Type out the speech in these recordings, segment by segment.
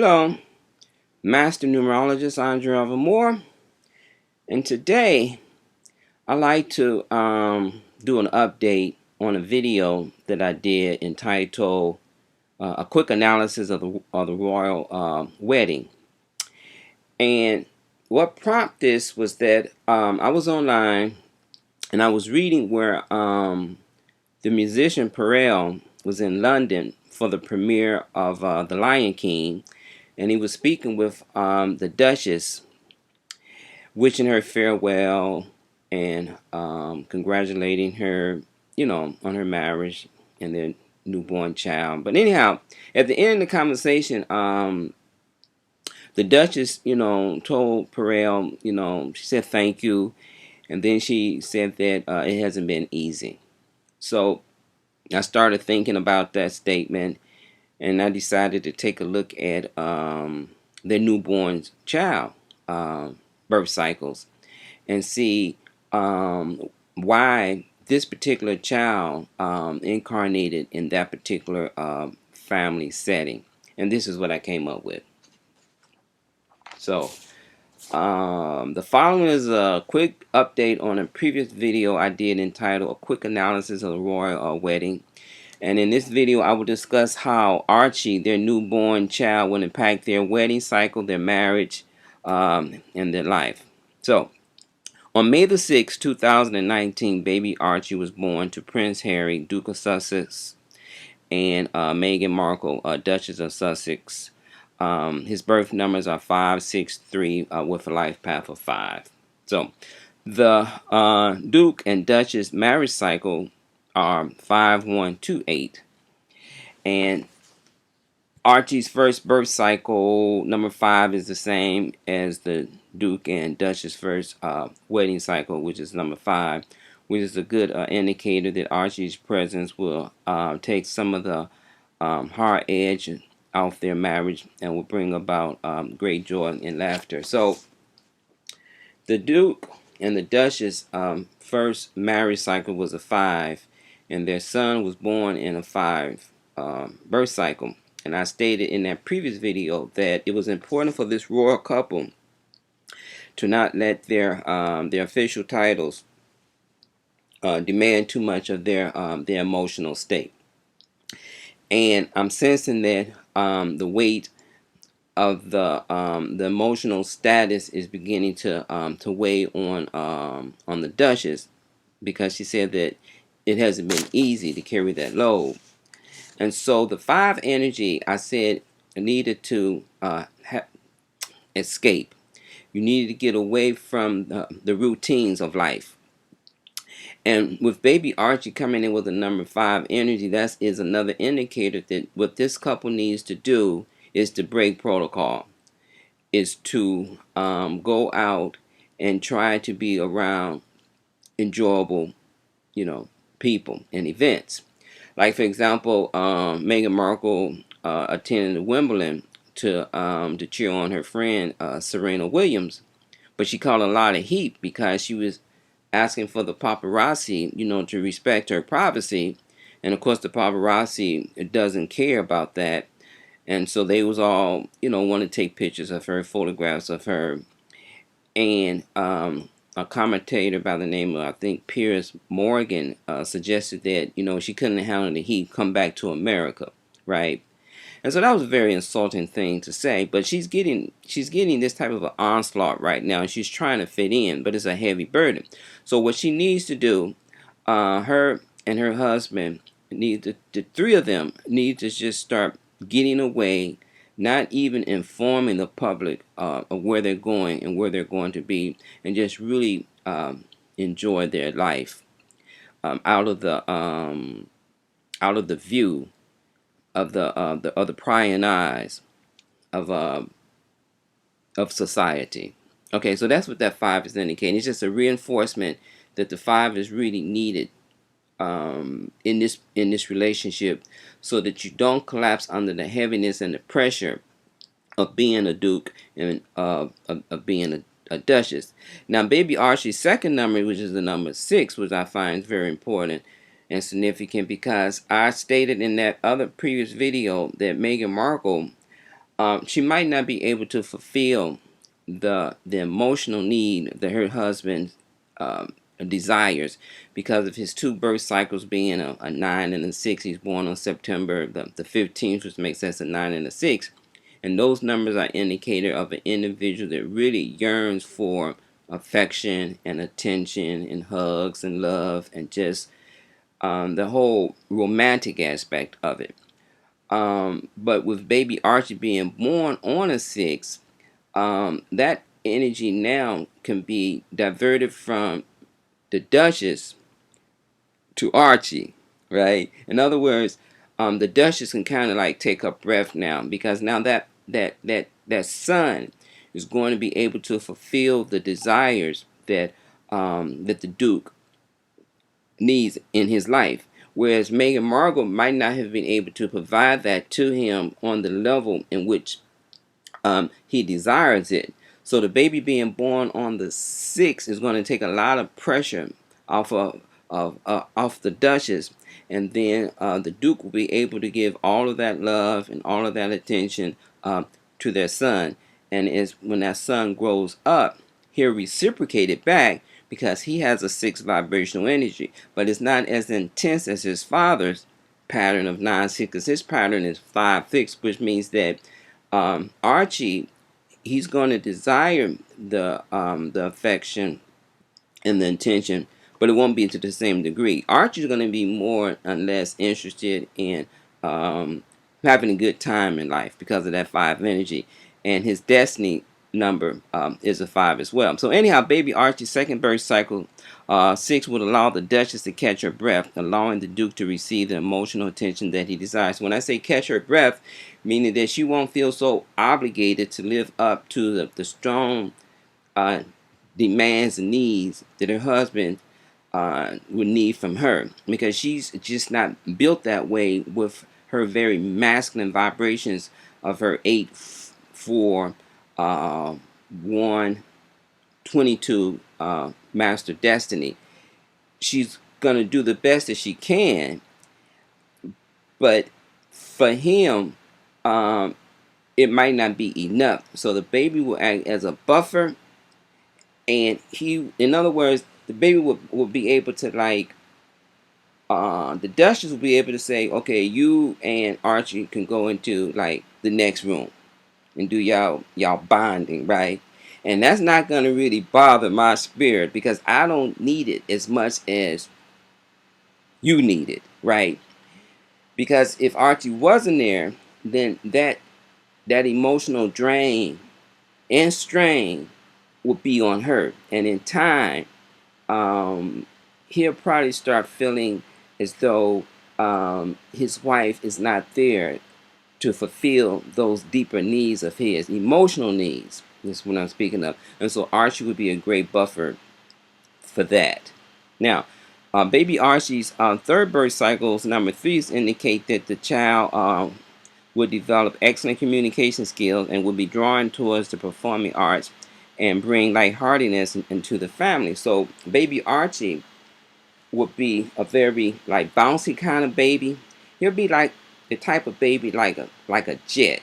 Hello, Master Numerologist Andre Moore, and today I like to do an update on a video that I did entitled "A Quick Analysis of the Royal Wedding." And what prompted this was that I was online and I was reading where the musician Perel was in London for the premiere of The Lion King, and he was speaking with the Duchess, wishing her farewell and congratulating her, on her marriage and their newborn child. But anyhow, at the end of the conversation, the Duchess, told Perel, she said thank you, and then she said that it hasn't been easy. So I started thinking about that statement, and I decided to take a look at their newborn child birth cycles and see why this particular child incarnated in that particular family setting. And this is what I came up with. So, the following is a quick update on a previous video I did entitled "A Quick Analysis of the Royal Wedding." And in this video, I will discuss how Archie, their newborn child, will impact their wedding cycle, their marriage, and their life. So, on May the 6th, 2019, baby Archie was born to Prince Harry, Duke of Sussex, and Meghan Markle, Duchess of Sussex. His birth numbers are 563 with a life path of 5. So, the Duke and Duchess marriage cycle are 5128. And Archie's first birth cycle, number 5, is the same as the Duke and Duchess first wedding cycle, which is number 5, which is a good indicator that Archie's presence will take some of the hard edge off their marriage and will bring about great joy and laughter. So the Duke and the Duchess first marriage cycle was a 5, and their son was born in a 5 birth cycle. And I stated in that previous video that it was important for this royal couple to not let their official titles demand too much of their emotional state. And I'm sensing that the weight of the emotional status is beginning to weigh on the Duchess, because she said that it hasn't been easy to carry that load. And so the 5 energy, I said, needed to escape. You needed to get away from the routines of life. And with baby Archie coming in with a number 5 energy, that is another indicator that what this couple needs to do is to break protocol, is to go out and try to be around enjoyable, people and events. Like, for example, Meghan Markle attended Wimbledon to cheer on her friend Serena Williams, but she caught a lot of heat because she was asking for the paparazzi, to respect her privacy, and of course the paparazzi doesn't care about that, and so they was all, want to take pictures of her, photographs of her, and a commentator by the name of, I think, Piers Morgan suggested that, she couldn't handle the heat, come back to America, right? And so that was a very insulting thing to say, but she's getting this type of an onslaught right now, and she's trying to fit in, but it's a heavy burden. So what she needs to do, her and her husband the 3 of them need to just start getting away, not even informing the public of where they're going and where they're going to be, and just really enjoy their life out of the view of the prying eyes of society. Okay, so that's what that 5 is indicating. It's just a reinforcement that the 5 is really needed in this relationship, so that you don't collapse under the heaviness and the pressure of being a duke and of being a duchess. Now, baby Archie's second number, which is the number 6, which I find very important and significant, because I stated in that other previous video that Meghan Markle she might not be able to fulfill the emotional need that her husband um, desires because of his two birth cycles being a 9 and a 6. He's born on September the 15th, which makes sense, a 9 and a 6. And those numbers are indicator of an individual that really yearns for affection and attention and hugs and love and just the whole romantic aspect of it. But with baby Archie being born on a 6, that energy now can be diverted from the Duchess to Archie, right? In other words, the Duchess can kind of like take a breath now, because now that son is going to be able to fulfill the desires that the Duke needs in his life. Whereas Meghan Markle might not have been able to provide that to him on the level in which he desires it. So the baby being born on the 6th is going to take a lot of pressure off off the Duchess, and then the Duke will be able to give all of that love and all of that attention to their son. And is when that son grows up, he'll reciprocate it back because he has a 6 vibrational energy, but it's not as intense as his father's pattern of 9-6, because his pattern is 5-6, which means that Archie, he's going to desire the affection and the intention, but it won't be to the same degree. Archie's going to be more and less interested in having a good time in life because of that 5 energy, and his destiny number is a 5 as well. So anyhow, baby Archie's second birth cycle 6 would allow the Duchess to catch her breath, allowing the Duke to receive the emotional attention that he desires. When I say catch her breath, meaning that she won't feel so obligated to live up to the strong uh, demands and needs that her husband would need from her, because she's just not built that way with her very masculine vibrations of her 8, 4, 1, 22 master destiny. She's gonna do the best that she can, but for him, um, it might not be enough. So the baby will act as a buffer, and he, in other words, the baby will be able to like, the Duchess will be able to say, okay, you and Archie can go into like the next room and do y'all bonding, right? And that's not gonna really bother my spirit, because I don't need it as much as you need it, right? Because if Archie wasn't there, then that emotional drain and strain would be on her, and in time, um, he'll probably start feeling as though his wife is not there to fulfill those deeper needs of his emotional needs. That's what I'm speaking of, and so Archie would be a great buffer for that. Now, baby Archie's third birth cycles, number 3s, indicate that the child will develop excellent communication skills and will be drawn towards the performing arts and bring lightheartedness into the family. So baby Archie would be a very like bouncy kind of baby. He'll be like the type of baby like a jet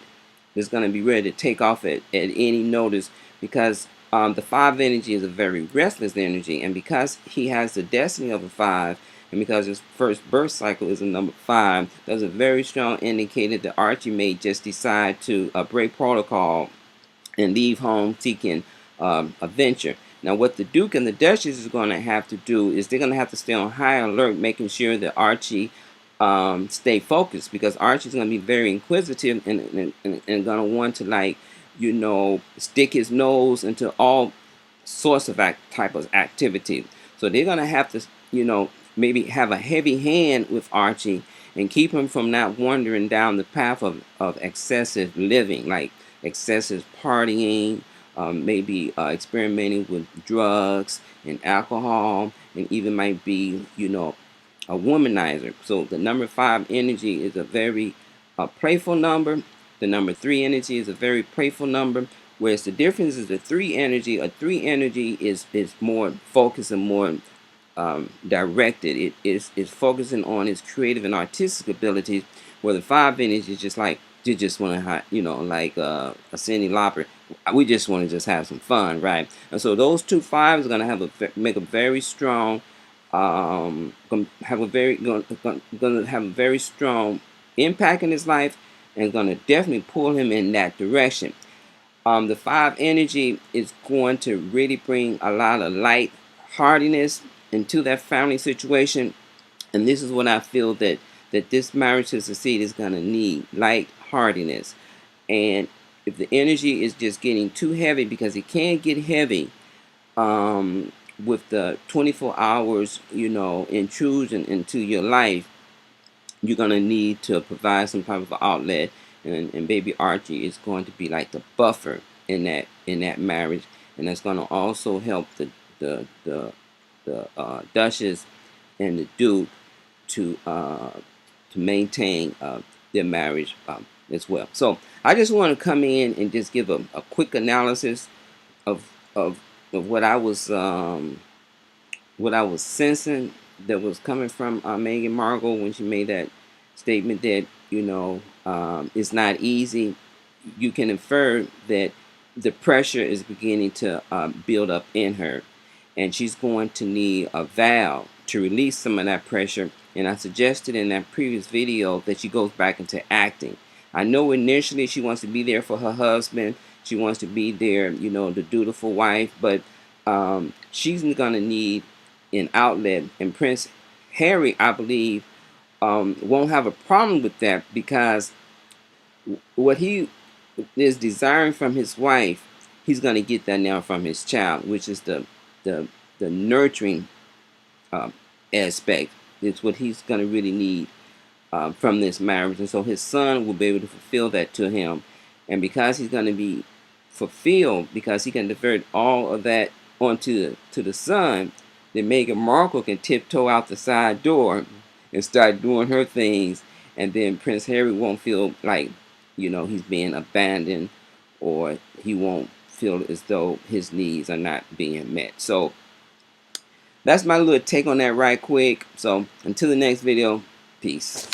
that's going to be ready to take off at any notice, because the 5 energy is a very restless energy, and because he has the destiny of a 5, and because his first birth cycle is a number 5, there's a very strong indicator that Archie may just decide to break protocol and leave home seeking a venture. Now, what the Duke and the Duchess is going to have to do is they're going to have to stay on high alert, making sure that Archie stay focused, because Archie's going to be very inquisitive and going to want to, like, stick his nose into all sorts of type of activity. So they're going to have to, maybe have a heavy hand with Archie and keep him from not wandering down the path of excessive living, like excessive partying, maybe experimenting with drugs and alcohol, and even might be, a womanizer. So the number 5 energy is a very playful number. The number 3 energy is a very playful number. Whereas the difference is the 3 energy. A 3 energy is more focused and more directed. It is focusing on its creative and artistic abilities, where the 5 energy is just like You just want to, like a Cindy Lauper. We just want to just have some fun, right? And so those two fives are gonna make a very strong, gonna have a very gonna have a very strong impact in his life, and gonna definitely pull him in that direction. The five energy is going to really bring a lot of light heartiness into that family situation, and this is what I feel that this marriage to succeed is going to need: light heartiness. And if the energy is just getting too heavy, because it can get heavy, with the 24 hours, intrusion into your life, you're going to need to provide some type of outlet. And baby Archie is going to be like the buffer in that marriage, and that's going to also help the Duchess and the Duke to maintain their marriage as well. So I just want to come in and just give a quick analysis of of of what I was sensing that was coming from Meghan Markle when she made that statement that it's not easy. You can infer that the pressure is beginning to build up in her, and she's going to need a vow to release some of that pressure. And I suggested in that previous video that she goes back into acting. I know initially she wants to be there for her husband. She wants to be there, the dutiful wife, but she's going to need an outlet. And Prince Harry, I believe, won't have a problem with that, because what he is desiring from his wife, he's going to get that now from his child, which is the nurturing um, aspect. It's what he's going to really need from this marriage, and so his son will be able to fulfill that to him. And because he's going to be fulfilled, because he can divert all of that onto the son, then Meghan Markle can tiptoe out the side door and start doing her things, and then Prince Harry won't feel like he's being abandoned, or he won't feel as though his needs are not being met. So that's my little take on that right quick. So until the next video, peace.